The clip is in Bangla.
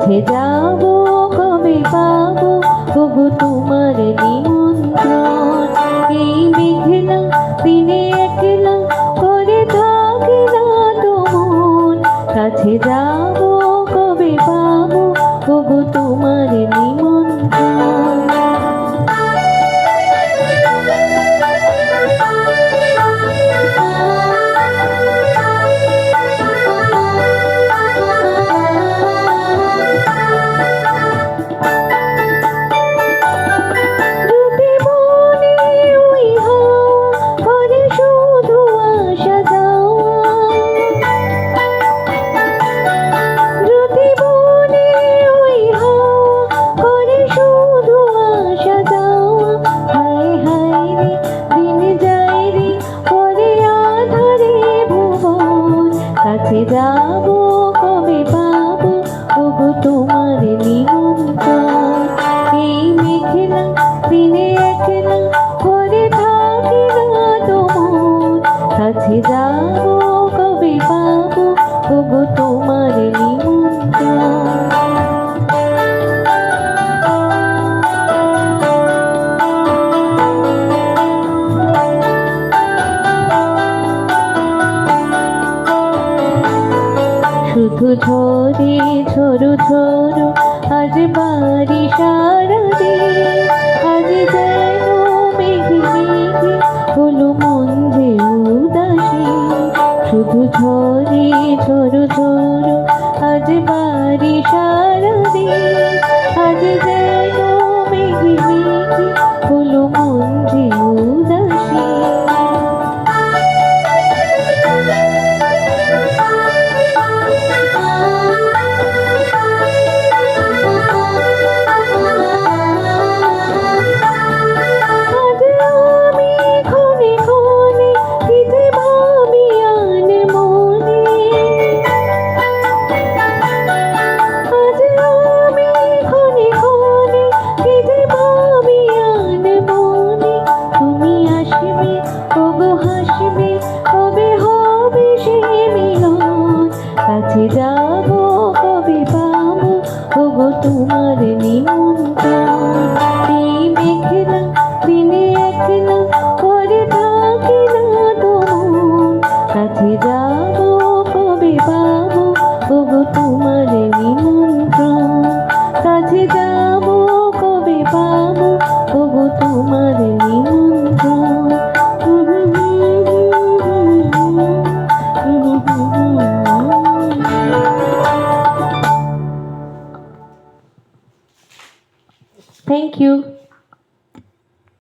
কাছে যাব কবে পাবো ওগো তোমার নিমন্ত্রণ। এই মেঘলা দিনে একলা করে থাকে না তো মন, কাছে যাব কবে পাবো ওগো তোমার নিমন্ত্রণ। কাছে যাব কবে পাবো ওগো তোমার নিমন্ত্রণ। এই মেঘলা দিনে একলা করে থাকি না তো মন, কাছে যাব কবে পাবো ওগো তোমার নিমন্ত্রণ। শুধু ঝরে ঝরো ঝরো আজ বাড়ি সারা দিন, আজ যেন মেঘে মেঘে হলো মন যে উদাসী। শুধু ঝরে ঝরো ঝরো আজ বাড়ি সারা দিন, আজ যেন মেঘে মেঘে হলো মন যে উদাসী। কাছে যাব কবে পাবো ওগো তোমার নিমন্ত্রণ। এই মেঘলা দিনে একলা করে থাকি না তো মন, কাছে যাব কবে পাবো ওগো তোমার নিমন্ত্রণ। কাছে যাব কবে পাবো ওগো তোমার নিমন্ত্রণ। Thank you.